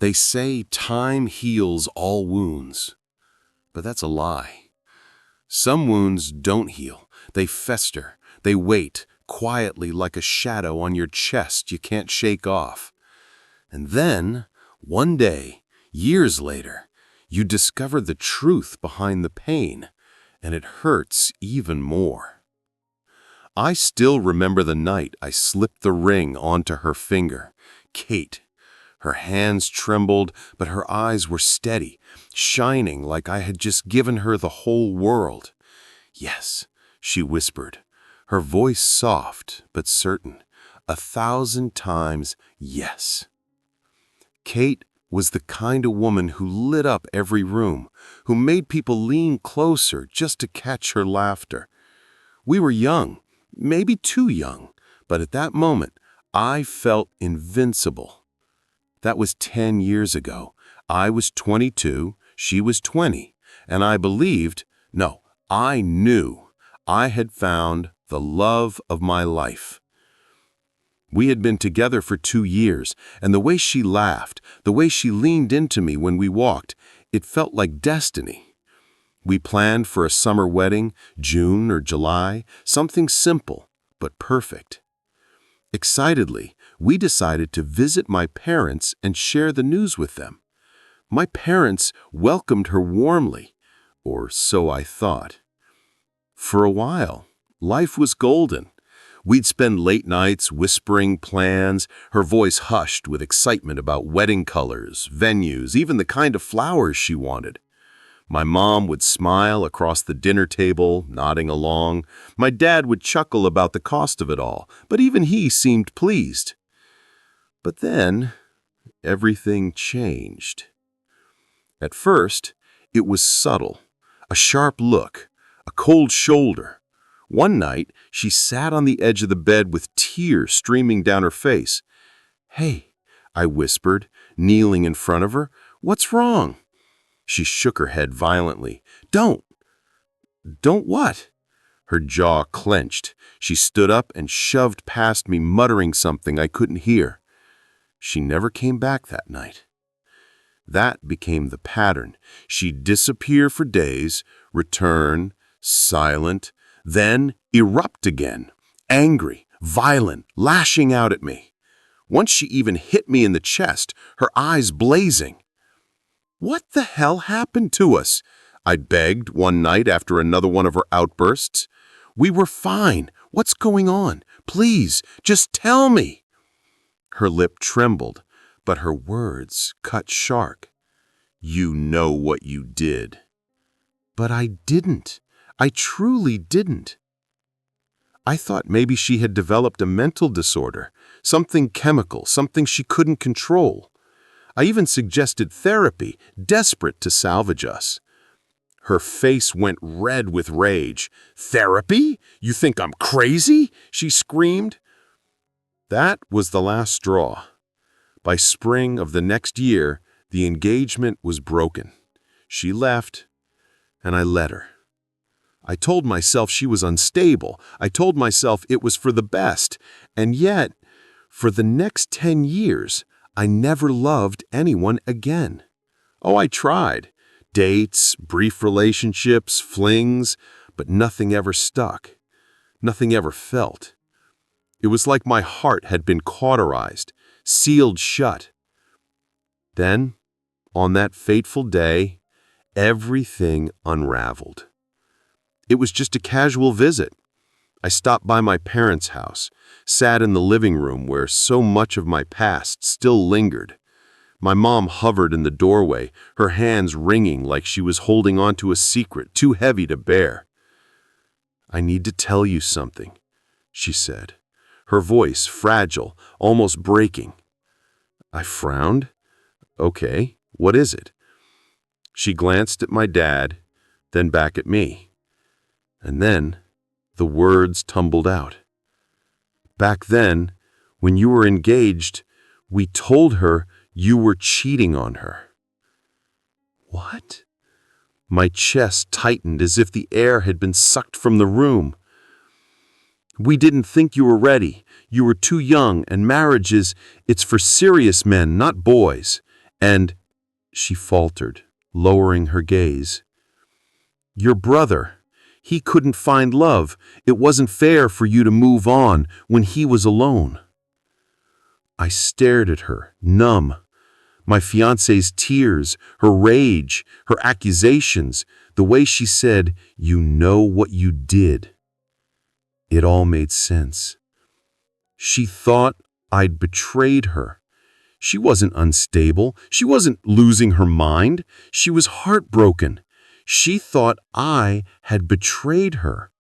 They say time heals all wounds, but that's a lie. Some wounds don't heal. They fester. They wait quietly like a shadow on your chest you can't shake off. And then, one day, years later, you discover the truth behind the pain, and it hurts even more. I still remember the night I slipped the ring onto her finger. Kate. Her hands trembled, but her eyes were steady, shining like I had just given her the whole world. "Yes," she whispered, her voice soft but certain, 1,000 times yes. Kate was the kind of woman who lit up every room, who made people lean closer just to catch her laughter. We were young, maybe too young, but at that moment, I felt invincible. That was 10 years ago. I was 22, she was 20, and I believed, no, I knew I had found the love of my life. We had been together for 2 years, and the way she laughed, the way she leaned into me when we walked, it felt like destiny. We planned for a summer wedding, June or July, something simple but perfect. Excitedly, we decided to visit my parents and share the news with them. My parents welcomed her warmly, or so I thought. For a while, life was golden. We'd spend late nights whispering plans, her voice hushed with excitement about wedding colors, venues, even the kind of flowers she wanted. My mom would smile across the dinner table, nodding along. My dad would chuckle about the cost of it all, but even he seemed pleased. But then, everything changed. At first, it was subtle, a sharp look, a cold shoulder. One night, she sat on the edge of the bed with tears streaming down her face. "Hey," I whispered, kneeling in front of her, "what's wrong?" She shook her head violently. Don't what?" Her jaw clenched. She stood up and shoved past me, muttering something I couldn't hear. She never came back that night. That became the pattern. She'd disappear for days, return, silent, then erupt again, angry, violent, lashing out at me. Once she even hit me in the chest, her eyes blazing. "What the hell happened to us?" I begged one night after another one of her outbursts. "We were fine. What's going on? Please, just tell me." Her lip trembled, but her words cut sharp. "You know what you did." "But I didn't. I truly didn't." I thought maybe she had developed a mental disorder, something chemical, something she couldn't control. I even suggested therapy, desperate to salvage us. Her face went red with rage. "Therapy? You think I'm crazy?" she screamed. That was the last straw. By spring of the next year, the engagement was broken. She left, and I let her. I told myself she was unstable. I told myself it was for the best. And yet, for the next 10 years, I never loved anyone again. Oh, I tried. Dates, brief relationships, flings, but nothing ever stuck. Nothing ever felt. It was like my heart had been cauterized, sealed shut. Then, on that fateful day, everything unraveled. It was just a casual visit. I stopped by my parents' house, sat in the living room where so much of my past still lingered. My mom hovered in the doorway, her hands wringing like she was holding on to a secret too heavy to bear. "I need to tell you something," she said, her voice fragile, almost breaking. I frowned. "Okay, what is it?" She glanced at my dad, then back at me. And then the words tumbled out. "Back then, when you were engaged, we told her you were cheating on her." What? My chest tightened as if the air had been sucked from the room. "We didn't think you were ready. You were too young, and marriage it's for serious men, not boys. And she faltered, lowering her gaze. Your brother. He couldn't find love. It wasn't fair for you to move on when he was alone. I stared at her, numb. My fiancé's tears, her rage, her accusations, the way she said, "You know what you did." It all made sense. She thought I'd betrayed her. She wasn't unstable. She wasn't losing her mind. She was heartbroken. She thought I had betrayed her.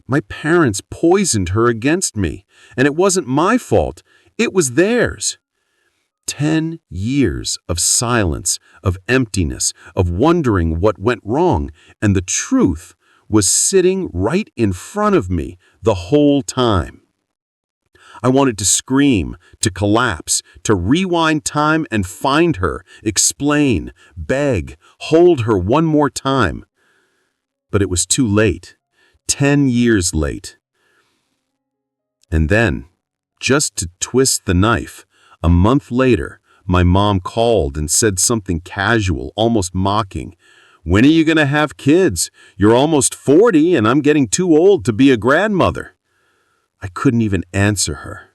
My parents poisoned her against me, and it wasn't my fault. It was theirs. 10 years of silence, of emptiness, of wondering what went wrong, and the truth was sitting right in front of me the whole time. I wanted to scream, to collapse, to rewind time and find her, explain, beg, hold her one more time. But it was too late. 10 years late. And then, just to twist the knife, a month later, my mom called and said something casual, almost mocking. "When are you going to have kids? You're almost 40 and I'm getting too old to be a grandmother." I couldn't even answer her.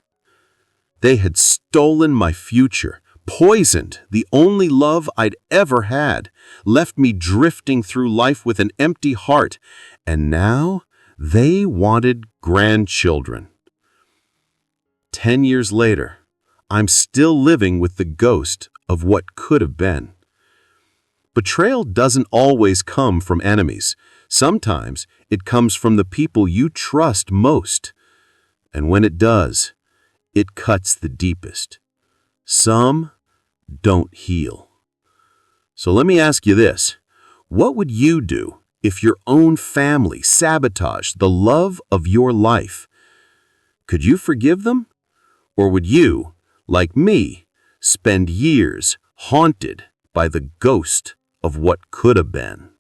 They had stolen my future, poisoned the only love I'd ever had, left me drifting through life with an empty heart, and now they wanted grandchildren. 10 years later, I'm still living with the ghost of what could have been. Betrayal doesn't always come from enemies. Sometimes it comes from the people you trust most. And when it does, it cuts the deepest. Some don't heal. So let me ask you this. What would you do if your own family sabotaged the love of your life? Could you forgive them? Or would you, like me, spend years haunted by the ghost of what could have been?